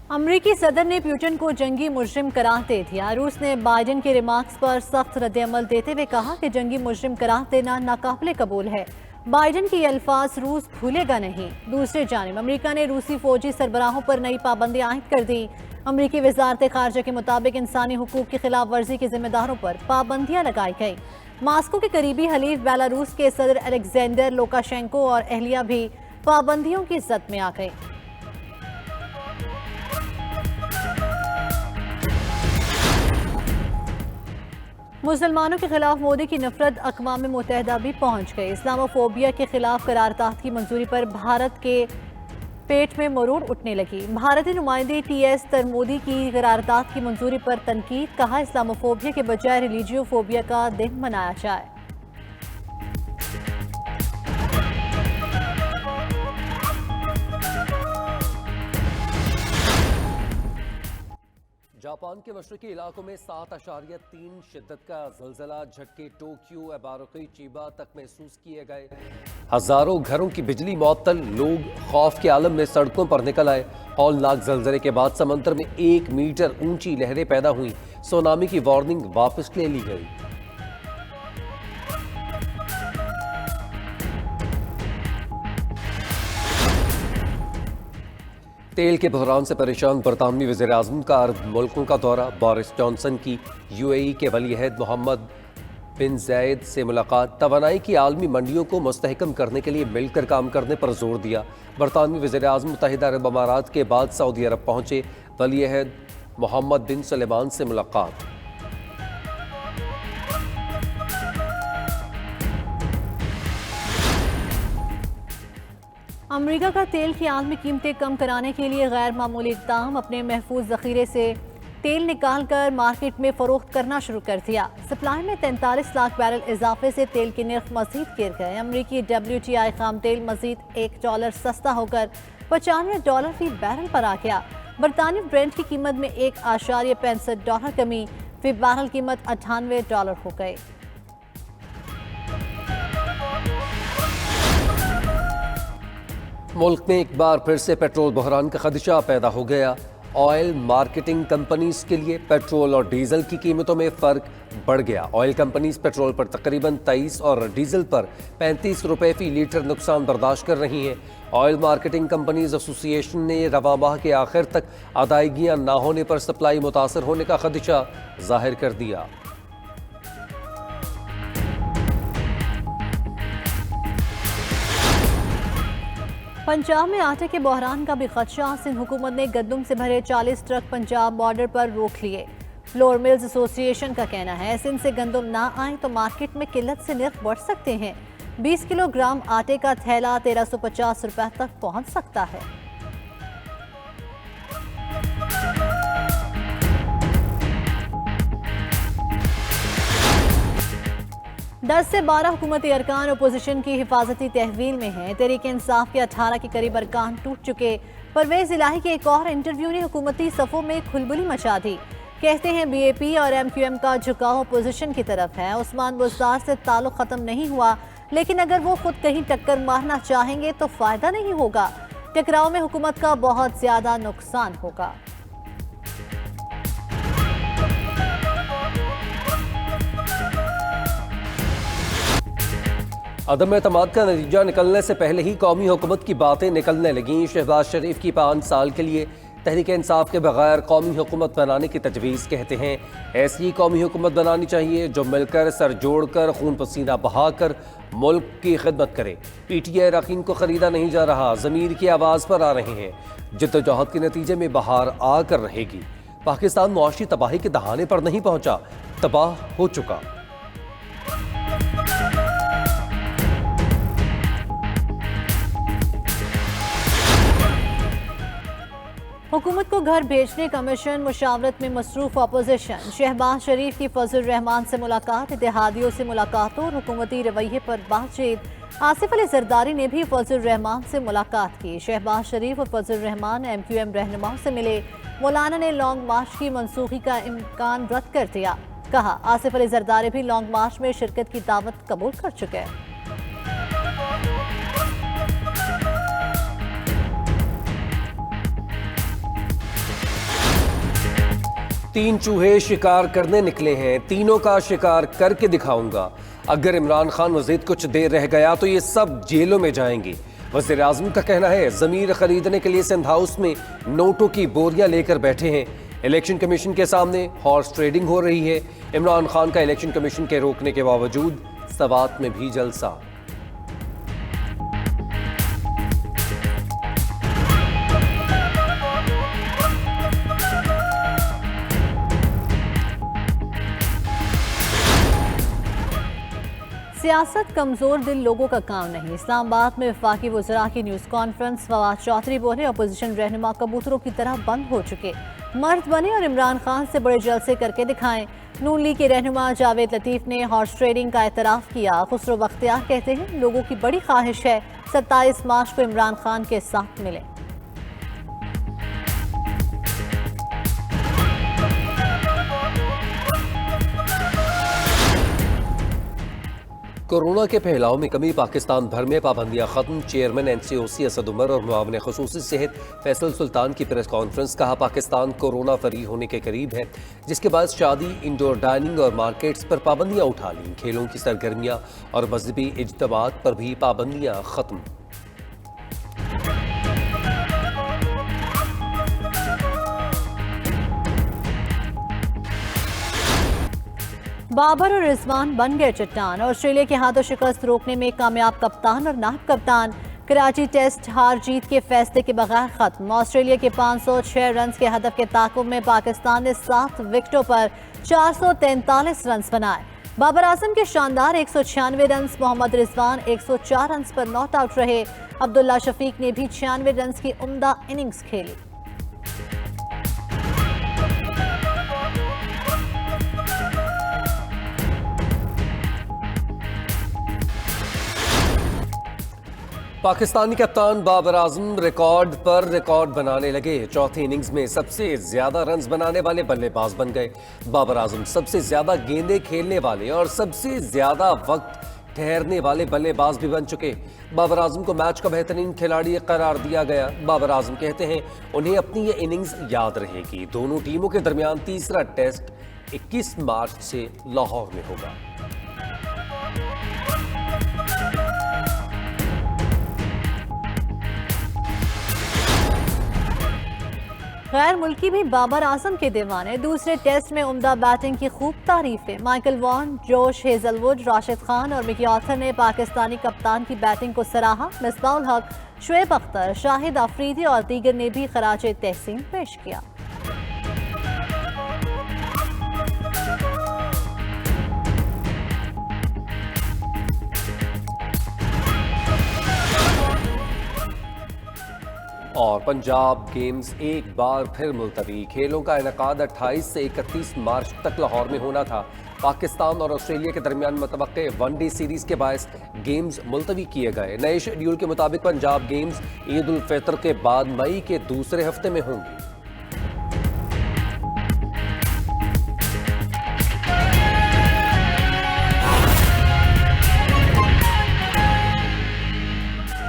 अमरीकी सदर ने पुतिन को जंगी मुजरिम करार दे दिया। रूस ने बाइडेन के रिमार्क्स पर सख्त रद्द-ए-अमल देते हुए कहा कि जंगी मुजरिम करार देना नाकाबिले कबूल है। बाइडेन के अल्फाज रूस भूलेगा नहीं। दूसरी जानिब अमरीका ने रूसी फौजी सरबराहों पर नई पाबंदियां आयद कर दी। अमरीकी वजारत खारजा के मुताबिक इंसानी हुकूक की खिलाफ वर्जी के जिम्मेदारों पर पाबंदियां लगाई गई। मास्को के करीबी हलीफ बेलारूस के सदर अलेक्जेंडर लुकाशेंको और अहलिया भी पाबंदियों की जद में आ गए। मुसलमानों के खिलाफ मोदी की नफरत अक़वाम मुत्तहिदा भी पहुंच गई। इस्लामोफोबिया के खिलाफ करारदाद की मंजूरी पर भारत के पेट में मरोड़ उठने लगी। भारतीय नुमाइंदे TS तरमोदी की करारदाद की मंजूरी पर तनकीद, कहा इस्लामोफोबिया के बजाय रिलीजियोफोबिया का दिन मनाया जाए। जापान के मशरकी इलाकों में 7.3 शिद्दत का ज़लज़ला झटके टोक्यो, इबाराकी, चीबा तक महसूस किए गए। हजारों घरों की बिजली मुअत्तल, लोग खौफ के आलम में सड़कों पर निकल आए। हौलनाक ज़लज़ले के बाद समंदर में 1 मीटर ऊंची लहरें पैदा हुई। सुनामी की वार्निंग वापस ले ली गई। तेल के बहरान से परेशान बरतानवी वज़ीर-ए-आज़म का अरब मुल्कों का दौरा। बोरिस जॉनसन की UAE के वली-अहद मोहम्मद बिन ज़ायद से मुलाकात। तवानाई की आलमी मंडियों को मुस्तहकम करने के लिए मिलकर काम करने पर जोर दिया। बरतानवी वज़ीर-ए-आज़म मुत्तहिदा अरब अमारात के बाद सऊदी अरब पहुंचे। वली-अहद मोहम्मद बिन सलेमान से मुलाकात। अमरीका का तेल की आलमी कीमतें कम कराने के लिए गैर मामूली इक़दाम। अपने महफूज ज़ख़ीरे से तेल निकाल कर मार्केट में फ़रोख्त करना शुरू कर दिया। सप्लाई में 43 लाख बैरल इजाफे से तेल के नर्ख मज़ीद गिर गए। अमरीकी WTI खाम तेल मज़ीद $1 सस्ता होकर $95 फी बैरल पर आ गया। बरतानी ब्रेंट की कीमत में $1.65 कमी, फी बैरल कीमत $98 हो गई। मुल्क में एक बार फिर से पेट्रोल बहरान का खदशा पैदा हो गया। ऑयल मार्केटिंग कंपनीज के लिए पेट्रोल और डीजल की कीमतों में फ़र्क बढ़ गया। ऑयल कंपनीज पेट्रोल पर तकरीबन 23 और डीजल पर 35 रुपए फी लीटर नुकसान बर्दाश्त कर रही हैं। ऑयल मार्केटिंग कंपनीज एसोसिएशन ने रवा माह के आखिर तक अदायगियां ना होने पर सप्लाई मुतासर होने का खदशा जाहिर कर दिया। पंजाब में आटे के बहरान का भी खदशा। सिंध हुकूमत ने गंदम से भरे 40 ट्रक पंजाब बॉर्डर पर रोक लिए। फ्लोर मिल्स एसोसिएशन का कहना है सिंध से गंदम ना आए तो मार्केट में किल्लत से नर्ख बढ़ सकते हैं। 20 किलोग्राम आटे का थैला 1350 रुपए तक पहुंच सकता है। दस से 12 हुकूमती अरकान अपोजिशन की हिफाजती तहवील में हैं। तहरीक-ए-इंसाफ के 18 के करीब अरकान टूट चुके। परवेज इलाही के एक और इंटरव्यू ने हुकूमती सफ़ों में खुलबुली मचा दी। कहते हैं BAP और MQM का झुकाव अपोजिशन की तरफ है। उस्मान बुज़दार से ताल्लुक ख़त्म नहीं हुआ, लेकिन अगर वो खुद कहीं टक्कर मारना चाहेंगे तो फ़ायदा नहीं होगा। टकराव में हुकूमत का बहुत ज़्यादा नुकसान होगा। अदम एतमाद का नतीजा निकलने से पहले ही कौमी हुकूमत की बातें निकलने लगीं। शहबाज शरीफ की 5 साल के लिए तहरीक इंसाफ के बगैर कौमी हुकूमत बनाने की तजवीज़। कहते हैं ऐसी कौमी हुकूमत बनानी चाहिए जो मिलकर सर जोड़कर खून पसीना बहाकर मुल्क की खिदमत करे। PTI अरकान को ख़रीदा नहीं जा रहा, ज़मीर की आवाज़ पर आ रहे हैं। जिद्दोजहद के नतीजे में बहार आकर रहेगी। पाकिस्तान मुआशी तबाही के दहाने पर नहीं पहुँचा, तबाह हो चुका। हुकूमत को घर भेजने का मिशन, मुशावरत में मसरूफ अपोजिशन। शहबाज शरीफ की फजल रहमान से मुलाकात, इत्तेहादियों से मुलाकातों और हुकूमती रवैये पर बातचीत। आसिफ अली जरदारी ने भी फजल रहमान से मुलाकात की। शहबाज शरीफ और फजल रहमान MQM रहनुमाओं से मिले। मौलाना ने लॉन्ग मार्च की मनसूखी का इम्कान रद्द कर दिया। कहा आसिफ अली जरदारी भी लॉन्ग मार्च में शिरकत की दावत कबूल कर चुके हैं। तीन चूहे शिकार करने निकले हैं, तीनों का शिकार करके दिखाऊंगा। अगर इमरान खान मजीद कुछ देर रह गया तो ये सब जेलों में जाएंगे। वज़ीर आज़म का कहना है ज़मीर खरीदने के लिए सिंध हाउस में नोटों की बोरियां लेकर बैठे हैं। इलेक्शन कमीशन के सामने हॉर्स ट्रेडिंग हो रही है। इमरान खान का इलेक्शन कमीशन के रोकने के बावजूद सवात में भी जलसा। सियासत कमजोर दिल लोगों का काम नहीं। इस्लामाबाद में वफाकी वज़रा की न्यूज़ कॉन्फ्रेंस। फवाद चौधरी बोले अपोजिशन रहनुमा कबूतरों की तरह बंद हो चुके, मर्द बने और इमरान खान से बड़े जलसे करके दिखाएं। नून लीग के रहनुमा जावेद लतीफ ने हॉर्स ट्रेडिंग का एतराफ़ किया। खुसरो बख्तियार कहते हैं लोगों की बड़ी ख्वाहिश है 27 मार्च को इमरान खान के साथ मिले। कोरोना के फैलाव में कमी, पाकिस्तान भर में पाबंदियां खत्म। चेयरमैन NCOC असद उमर और मुआविन खुसूसी सेहत फैसल सुल्तान की प्रेस कॉन्फ्रेंस। कहा पाकिस्तान कोरोना फ्री होने के करीब है, जिसके बाद शादी, इंडोर डाइनिंग और मार्केट्स पर पाबंदियां उठा ली। खेलों की सरगर्मियां और मजहबी इज्तिमात पर भी पाबंदियां खत्म। बाबर और रिजवान बन गए चट्टान। ऑस्ट्रेलिया के हाथों शिकस्त रोकने में कामयाब कप्तान और नायब कप्तान। कराची टेस्ट हार जीत के फैसले के बगैर खत्म। ऑस्ट्रेलिया के 506 रन के हदफ के ताकुब में पाकिस्तान ने 7 विकेटों पर 443 रन बनाए। बाबर आजम के शानदार 196 रन, मोहम्मद रिजवान 104 रन पर नॉट आउट रहे। अब्दुल्ला शफीक ने भी 96 रन की उम्दा इनिंग्स खेली। पाकिस्तानी कप्तान बाबर आजम रिकॉर्ड पर रिकॉर्ड बनाने लगे। चौथी इनिंग्स में सबसे ज्यादा रन्स बनाने वाले बल्लेबाज बन गए। बाबर आजम सबसे ज्यादा गेंदें खेलने वाले और सबसे ज्यादा वक्त ठहरने वाले बल्लेबाज भी बन चुके। बाबर आजम को मैच का बेहतरीन खिलाड़ी करार दिया गया। बाबर आजम कहते हैं उन्हें अपनी ये इनिंग्स याद रहेगी। दोनों टीमों के दरमियान तीसरा टेस्ट 21 मार्च से लाहौर में होगा। गैर मुल्की भी बाबर आजम के दीवाने। दूसरे टेस्ट में उम्दा बैटिंग की खूब तारीफें। Michael Vaughan, Josh Hazlewood, Rashid Khan और मिकी आर्थर ने पाकिस्तानी कप्तान की बैटिंग को सराहा। मिसबाउल हक, शुएब अख्तर, शाहिद आफरीदी और दीगर ने भी खराजे तहसीन पेश किया। और पंजाब गेम्स एक बार फिर मुलतवी। खेलों का इनकाद 28 से 31 मार्च तक लाहौर में होना था। पाकिस्तान और ऑस्ट्रेलिया के दरमियान मुतवक्के वनडे सीरीज के बायस गेम्स मुलतवी किए गए। नए शेड्यूल के मुताबिक पंजाब गेम्स ईद उल फितर के बाद मई के दूसरे हफ्ते में होंगी।